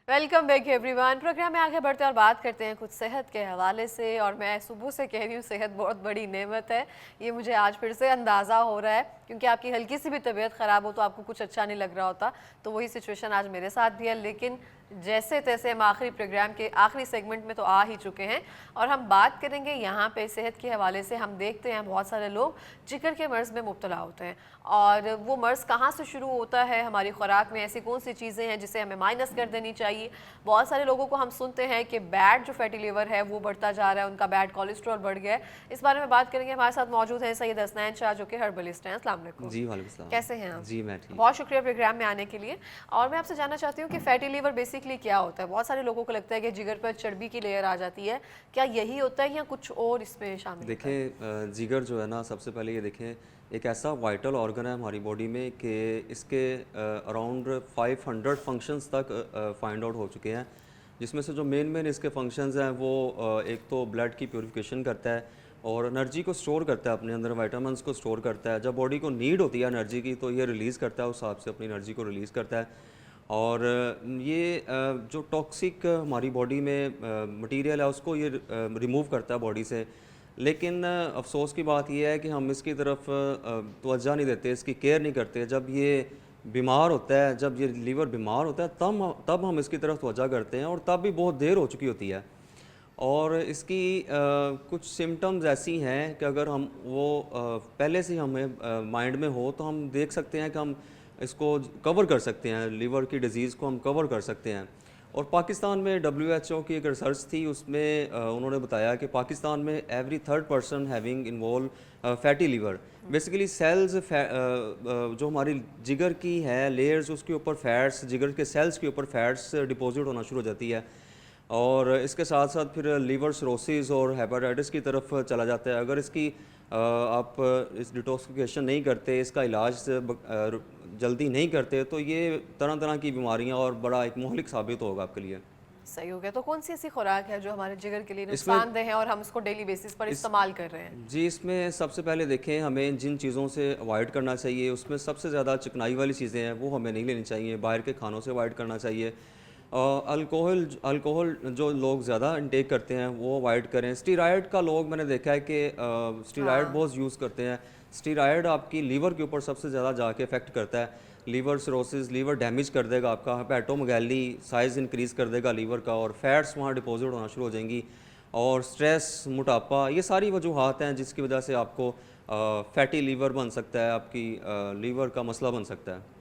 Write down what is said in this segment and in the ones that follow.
Welcome back everyone. Programme में आगे बढ़ते हैं और बात करते हैं कुछ सेहत के हवाले से। और मैं सुबह से कह रही हूँ सेहत बहुत बड़ी नेमत है, ये मुझे आज फिर से अंदाज़ा हो रहा है, क्योंकि आपकी हल्की सी भी तबीयत ख़राब हो तो आपको कुछ अच्छा नहीं लग रहा होता। तो वही सिचुएशन आज मेरे साथ भी है, लेकिन जैसे तैसे हम आखिरी प्रोग्राम के आखिरी सेगमेंट में तो आ ही चुके हैं और हम बात करेंगे यहाँ पे सेहत के हवाले से। हम देखते हैं बहुत सारे लोग जिगर के मर्ज़ में मुब्तला होते हैं, और वो मर्ज़ कहाँ से शुरू होता है, हमारी खुराक में ऐसी कौन सी चीज़ें हैं जिसे हमें माइनस कर देनी चाहिए। बहुत सारे लोगों को हम सुनते हैं कि बैड जो फैटी लिवर है वो बढ़ता जा रहा है, उनका बैड कोलेस्ट्रॉल बढ़ गया है। इस बारे में बात करेंगे। हमारे साथ मौजूद है सैयद हसनैन शाह जो कि हर्बलिस्ट हैं। अस्सलाम वालेकुम। जी वालेकुम सलाम। कैसे हैं आप? जी मैं ठीक। बहुत शुक्रिया प्रोग्राम में आने के लिए। और मैं आपसे जानना चाहती हूँ कि फैटी लिवर बेसिकली क्या होता है। बहुत सारे लोगों को लगता है कि जिगर पर चर्बी की लेयर आ जाती है, क्या यही होता है या कुछ और इसमें शामिल होता है? देखें जिगर जो है ना, सबसे पहले ये देखें, एक ऐसा वाइटल ऑर्गन है हमारी बॉडी में कि इसके अराउंड 500 फंक्शंस तक फाइंड आउट हो चुके हैं, जिसमें से जो मेन इसके फंक्शंस हैं वो एक तो ब्लड की प्योरिफिकेशन करता है और एनर्जी को स्टोर करता है, अपने अंदर विटामिन्स को स्टोर करता है। जब बॉडी को नीड होती है एनर्जी की तो ये रिलीज़ करता है, उस हिसाब से अपनी एनर्जी को रिलीज़ करता है। और ये जो टॉक्सिक हमारी बॉडी में मटेरियल है उसको ये रिमूव करता है बॉडी से। लेकिन अफसोस की बात यह है कि हम इसकी तरफ तवज्जो नहीं देते, इसकी केयर नहीं करते। जब ये बीमार होता है, जब ये लीवर बीमार होता है, तब हम इसकी तरफ तवज्जो करते हैं, और तब भी बहुत देर हो चुकी होती है। और इसकी कुछ सिम्टम्स ऐसी हैं कि अगर हम वो पहले से हमें माइंड में हो तो हम देख सकते हैं कि हम इसको कवर कर सकते हैं, लीवर की डिज़ीज़ को हम कवर कर सकते हैं। और पाकिस्तान में WHO की एक रिसर्च थी, उसमें उन्होंने बताया कि पाकिस्तान में every third person having involve fatty liver. Basically cells जो हमारी जिगर की है लेयर्स, उसके ऊपर फैट्स, जिगर के सेल्स के ऊपर फैट्स डिपॉजिट होना शुरू हो जाती है, और इसके साथ साथ फिर लीवर सिरोसिस और हेपेटाइटिस की तरफ चला जाता है। अगर इसकी आप इस डिटॉक्सिफिकेशन नहीं करते, इसका इलाज जल्दी नहीं करते, तो ये तरह तरह की बीमारियां और बड़ा एक मोहलिक साबित होगा आपके लिए। सही हो गया। तो कौन सी ऐसी खुराक है जो हमारे जिगर के लिए इसमें नुकसानदेह है और हम इसको डेली बेसिस पर इस्तेमाल कर रहे हैं? जी, इसमें सबसे पहले देखें, हमें जिन चीज़ों से अवॉइड करना चाहिए उसमें सबसे ज़्यादा चिकनाई वाली चीज़ें हैं वो हमें नहीं लेनी चाहिए, बाहर के खानों से अवॉइड करना चाहिए। अल्कोहल जो लोग ज़्यादा इंटेक करते हैं वो अवॉइड करें। स्टीरॉयड का लोग मैंने देखा है कि स्टीरॉयड हाँ। बहुत यूज़ करते हैं। स्टीरॉयड आपकी लीवर के ऊपर सबसे ज़्यादा जाके इफेक्ट करता है। लीवर सिरोसिस, लीवर डैमेज कर देगा आपका, हेपेटोमेगाली साइज़ इंक्रीज़ कर देगा लीवर का, और फैट्स वहाँ डिपॉजिट होना शुरू हो जाएंगी। और स्ट्रेस, मोटापा, ये सारी वजूहात हैं जिसकी वजह से आपको फैटी लीवर बन सकता है, आपकी लीवर का मसला बन सकता है।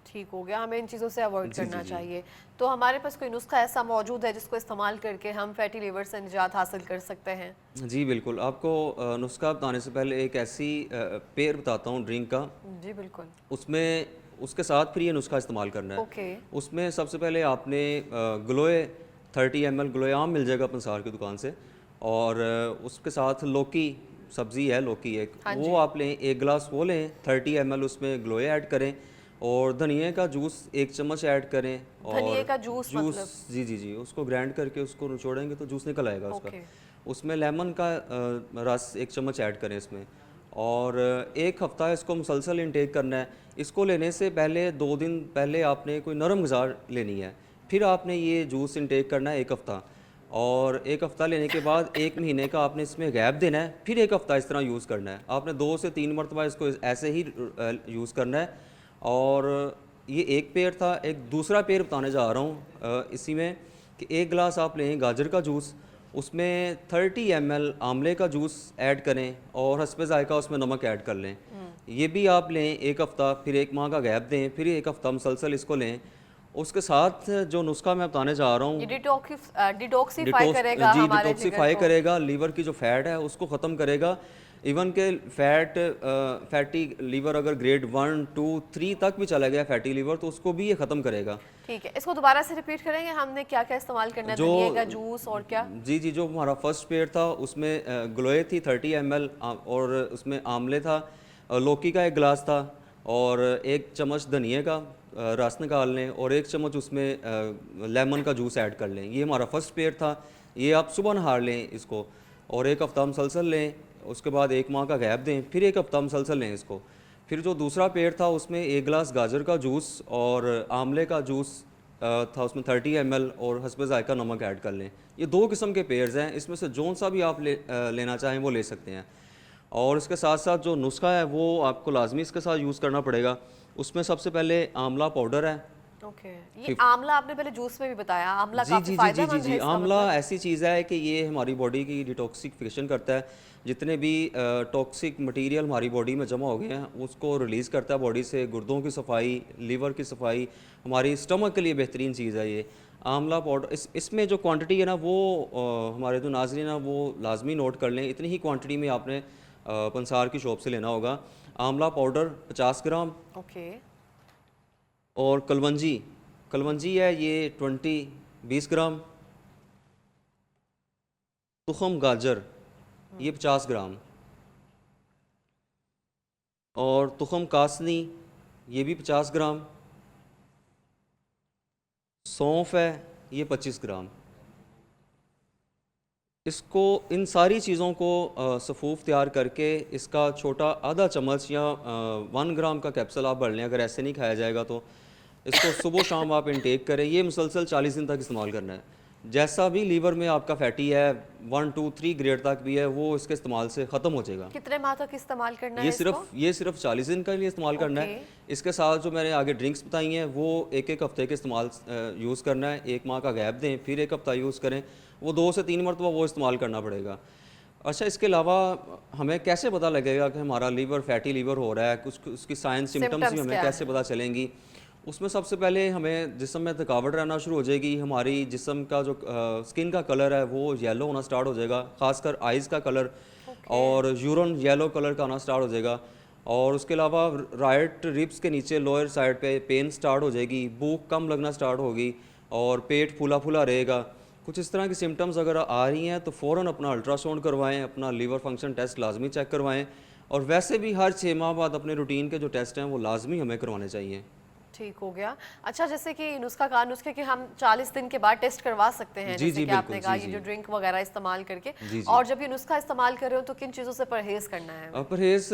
ठीक हो गया, हमें इन चीज़ों से अवॉइड जी जी करना जी। चाहिए। तो हमारे पास कोई नुस्खा ऐसा मौजूद है जिसको इस्तेमाल करके हम फैटी लिवर से निजात हासिल कर सकते हैं? जी बिल्कुल, आपको नुस्खा बताने से पहले एक ऐसी पेयर बताता हूँ ड्रिंक का, जी बिल्कुल। उसमें उसके साथ फिर ये नुस्खा इस्तेमाल करना है। ओके। उसमें सबसे पहले आपने ग्लोए 30 ml ग्लोए आम मिल जाएगा पंसार की दुकान से, और उसके साथ लौकी सब्ज़ी है, लौकी एक, हाँ वो जी। आप लें, 1 गिलास वो लें, 30 ml उसमें ग्लोए ऐड करें, और धनिए का जूस 1 चम्मच ऐड करें। धनिए और का जूस जूस, मतलब? जी जी जी, उसको ग्राइंड करके उसको निचोड़ेंगे तो जूस निकल आएगा उसका। ओके। उसमें लेमन का रस 1 चम्मच ऐड करें इसमें, और 1 हफ़्ता इसको मुसलसल इनटेक करना है। इसको लेने से पहले 2 दिन पहले आपने कोई नरम ग़िज़ा लेनी है, फिर आपने ये जूस इनटेक करना है 1 हफ़्ता, और 1 हफ़्ता लेने के बाद 1 महीने का आपने इसमें गैप देना है, फिर 1 हफ़्ता इस तरह यूज़ करना है। आपने 2 से 3 मरतबा इसको ऐसे ही यूज़ करना है। और ये एक पेयर था। एक दूसरा पेयर बताने जा रहा हूँ इसी में, कि 1 गिलास आप लें गाजर का जूस, उसमें 30 ml आंवले का जूस ऐड करें, और हस्बे ज़ायक़ा उसमें नमक ऐड कर लें। ये भी आप लें 1 हफ़्ता, फिर 1 माह का गैप दें, फिर 1 हफ़्ता मुसलसल इसको लें। उसके साथ जो नुस्खा मैं बताने जा रहा ये हूँ, डिटॉक्सिफाई करेगा जी हमारे जिगर डिटॉक्सिफाई को? करेगा, लीवर की जो फैट है उसको ख़त्म करेगा। इवन के फैटी लीवर अगर ग्रेड 1, 2, 3 तक भी चला गया फैटी लीवर, तो उसको भी ये ख़त्म करेगा। ठीक है, इसको दोबारा से रिपीट करेंगे, हमने क्या क्या इस्तेमाल करना है? जो धनिए का जूस और क्या? जी जी, जो हमारा फर्स्ट पेयर था उसमें ग्लोए थी 30 ml, और उसमें आमले था, लौकी का 1 गिलास था, और 1 चम्मच धनिए का रस निकाल लें, और 1 चम्मच उसमें लेमन का जूस ऐड कर लें। ये हमारा फर्स्ट पेयर था। ये आप सुबह नहार लें इसको, और 1 हफ़्ता मुसलसल लें, उसके बाद 1 माह का गैप दें, फिर 1 हफ़्ता मुसलसल लें इसको। फिर जो दूसरा पेयर था उसमें 1 गिलास गाजर का जूस और आमले का जूस था उसमें 30 ml और हस्बे ज़ायका नमक ऐड कर लें। ये 2 किस्म के पेयर्स हैं, इसमें से जौन सा भी आप लेना चाहें वो ले सकते हैं। और इसके साथ साथ जो नुस्खा है वो आपको लाजमी इसके साथ यूज़ करना पड़ेगा। उसमें सबसे पहले आंवला पाउडर है। ओके, ये आंवला आपने पहले जूस में भी बताया, आंवला जी, काफ़ी जी, जी, जी, जी, फ़ायदेमंद है जी। इसका आंवला मतलब? ऐसी चीज़ है कि ये हमारी बॉडी की डिटॉक्सिफिकेशन करता है। जितने भी टॉक्सिक मटेरियल हमारी बॉडी में जमा हो गए हैं, उसको रिलीज़ करता है बॉडी से। गुर्दों की सफाई, लीवर की सफाई, हमारी स्टमक के लिए बेहतरीन चीज़ है ये। आंवला पाउडर इसमें जो क्वांटिटी है ना वो हमारे जो नाज़रीन हैं वो लाज़मी नोट कर लें। इतनी ही क्वांटिटी में आपने पंसार की शॉप से लेना होगा। आंवला पाउडर 50 ग्राम ओके। और कलवंजी कलवंजी है ये 20 ग्राम। तुखम गाजर ये 50 ग्राम और तुखम कासनी ये भी 50 ग्राम। सौंफ है ये 25 ग्राम। इसको इन सारी चीज़ों को सफ़ूफ तैयार करके इसका छोटा आधा चम्मच या 1 ग्राम का कैप्सूल आप भर लें। अगर ऐसे नहीं खाया जाएगा तो इसको सुबह शाम आप इंटेक करें। ये मुसलसल 40 दिन तक इस्तेमाल करना है। जैसा भी लीवर में आपका फैटी है 1, 2, 3 ग्रेड तक भी है वो इसके इस्तेमाल से ख़त्म हो जाएगा। कितने माह तक इस्तेमाल करना है इसको? ये सिर्फ 40 दिन के लिए इस्तेमाल करना ओके। है। इसके साथ जो मैंने आगे ड्रिंक्स बताई हैं वो एक एक हफ्ते के इस्तेमाल यूज़ करना है। 1 माह का गैप दें, फिर 1 हफ्ता यूज़ करें। वो 2 से 3 मरतबा वो इस्तेमाल करना पड़ेगा। अच्छा, इसके अलावा हमें कैसे पता लगेगा कि हमारा लीवर फैटी लीवर हो रहा है? कुछ उसकी साइन सिम्टम्स भी सिम्पटम्स हमें क्या कैसे हैं? पता चलेंगी? उसमें सबसे पहले हमें जिस्म में थकावट रहना शुरू हो जाएगी। हमारी जिस्म का जो स्किन का कलर है वो येलो होना स्टार्ट हो जाएगा, ख़ासकर आइज़ का कलर। ओके। और यूरिन येलो कलर का आना स्टार्ट हो जाएगा। और उसके अलावा राइट रिब्स के नीचे लोअर साइड पे पेन स्टार्ट हो जाएगी, भूख कम लगना स्टार्ट होगी और पेट फूला फूला रहेगा। कुछ इस तरह की सिम्टम्स अगर आ रही हैं तो फ़ौरन अपना अल्ट्रासाउंड करवाएं, अपना लीवर फंक्शन टेस्ट लाजमी चेक करवाएं। और वैसे भी हर 6 माह बाद अपने रूटीन के जो टेस्ट हैं वो लाजमी हमें करवाने चाहिए। ठीक हो गया। अच्छा, जैसे कि नुस्खे कि हम 40 दिन के बाद टेस्ट करवा सकते हैं, जी, जैसे जी, कि आपने बिल्कुल। कहा जी, ये जी। जो ड्रिंक वगैरह इस्तेमाल करके, जी, जी। और जब ये नुस्खा इस्तेमाल कर रहे हो तो किन चीज़ों से परहेज़ करना है हमें? परहेज़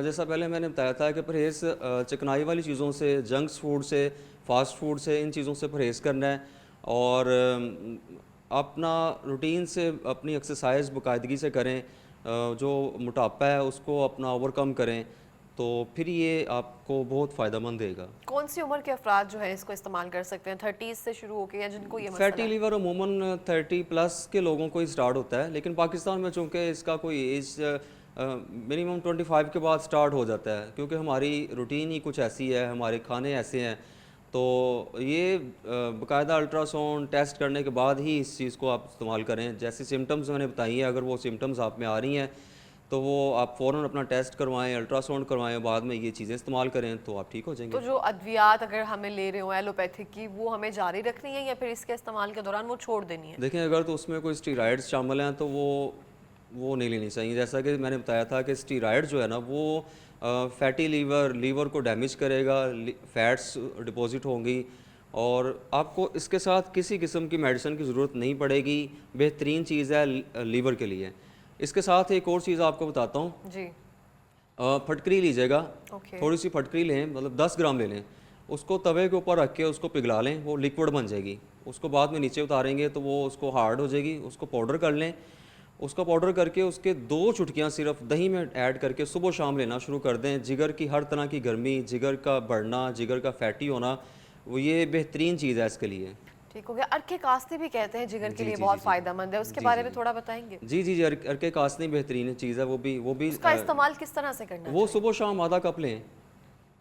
जैसा पहले मैंने बताया था कि परहेज़ चिकनाई वाली चीज़ों से, जंक्स फूड से, फ़ास्ट फूड से, इन चीज़ों से परहेज़ करना है। और अपना रूटीन से अपनी एक्सरसाइज बाकायदगी से करें। जो मोटापा है उसको अपना ओवरकम करें, तो फिर ये आपको बहुत फ़ायदेमंद देगा। कौन सी उम्र के अफराद जो है इसको इस्तेमाल कर सकते हैं, 30 से शुरू होके, या जिनको ये मसला फैटी है? लीवर अमूमन 30 प्लस के लोगों को ही स्टार्ट होता है, लेकिन पाकिस्तान में चूँकि इसका कोई एज मिनिमम 25 के बाद स्टार्ट हो जाता है, क्योंकि हमारी रूटीन ही कुछ ऐसी है, हमारे खाने ऐसे हैं। तो ये बाकायदा अल्ट्रासाउंड टेस्ट करने के बाद ही इस चीज़ को आप इस्तेमाल करें। जैसी सिम्टम्स मैंने बताई हैं, अगर वो सिम्टम्स आप में आ रही हैं तो वो आप फ़ौरन अपना टेस्ट करवाएं, अल्ट्रासाउंड करवाएं, बाद में ये चीज़ें इस्तेमाल करें तो आप ठीक हो तो जाएंगे। जो अद्वियात अगर हमें ले रहे हो एलोपैथिक की, वो हमें जारी रखनी है या फिर इसके इस्तेमाल के दौरान वो छोड़ देनी है? देखें, अगर तो उसमें कोई स्टीरॉयड्स शामिल हैं तो वो नहीं लेनी चाहिए। जैसा कि मैंने बताया था कि स्टीरॉयड जो है ना वो फैटी लीवर को डैमेज करेगा, फैट्स डिपॉजिट होंगी और आपको इसके साथ किसी किस्म की मेडिसिन की ज़रूरत नहीं पड़ेगी। बेहतरीन चीज़ है लीवर के लिए। इसके साथ एक और चीज़ आपको बताता हूँ। जी। फटकरी लीजिएगा, ओके। थोड़ी सी फटकरी लें, मतलब 10 ग्राम ले लें। उसको तवे के ऊपर रख के उसको पिघला लें, वो लिक्विड बन जाएगी। उसको बाद में नीचे उतारेंगे तो वो उसको हार्ड हो जाएगी। उसको पाउडर कर लें। उसका पाउडर करके उसके 2 चुटकियाँ सिर्फ दही में ऐड करके सुबह शाम लेना शुरू कर दें। जिगर की हर तरह की गर्मी, जिगर का बढ़ना, जिगर का फैटी होना, वो ये बेहतरीन चीज़ है इसके लिए। ठीक हो गया। अरके कास्ती भी कहते हैं जिगर के जी, लिए जी, जी, बहुत जी। फ़ायदेमंद है, उसके जी, बारे जी, में जी। थोड़ा बताएँगे? जी, जी, जी, अरके कासनी बेहतरीन चीज़ है। वो भी उसका इस्तेमाल किस तरह से करना वो चाहिए? सुबह शाम आधा कप लें।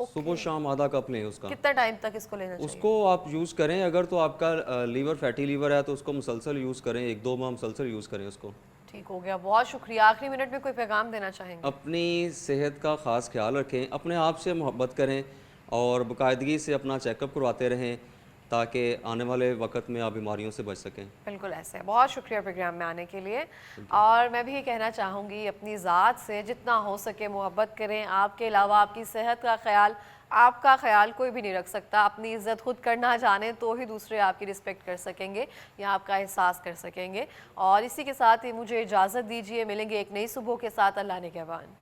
सुबह ओके। शाम आधा कप लें उसका। कितना टाइम तक इसको लेना चाहिए? उसको आप यूज़ करें। अगर तो आपका लीवर फैटी लीवर है तो उसको मुसलसल यूज़ करें, 1-2 माह मुसलसल यूज़ करें उसको। ठीक हो गया, बहुत शुक्रिया। आखिरी मिनट में कोई पैगाम देना चाहेंगे? अपनी सेहत का ख़ास ख्याल रखें, अपने आप से मोहब्बत करें और बाकायदगी से अपना चेकअप करवाते रहें ताकि आने वाले वक़्त में आप बीमारियों से बच सकें। बिल्कुल ऐसे है। बहुत शुक्रिया प्रोग्राम में आने के लिए। Thank you. और मैं भी ये कहना चाहूँगी, अपनी ज़ात से जितना हो सके मोहब्बत करें। आपके अलावा आपकी सेहत का ख्याल, आपका ख्याल कोई भी नहीं रख सकता। अपनी इज़्ज़त खुद करना जाने तो ही दूसरे आपकी रिस्पेक्ट कर सकेंगे या आपका एहसास कर सकेंगे। और इसी के साथ ही मुझे इजाज़त दीजिए, मिलेंगे एक नई सुबह के साथ। अल्लाह ने कहबान।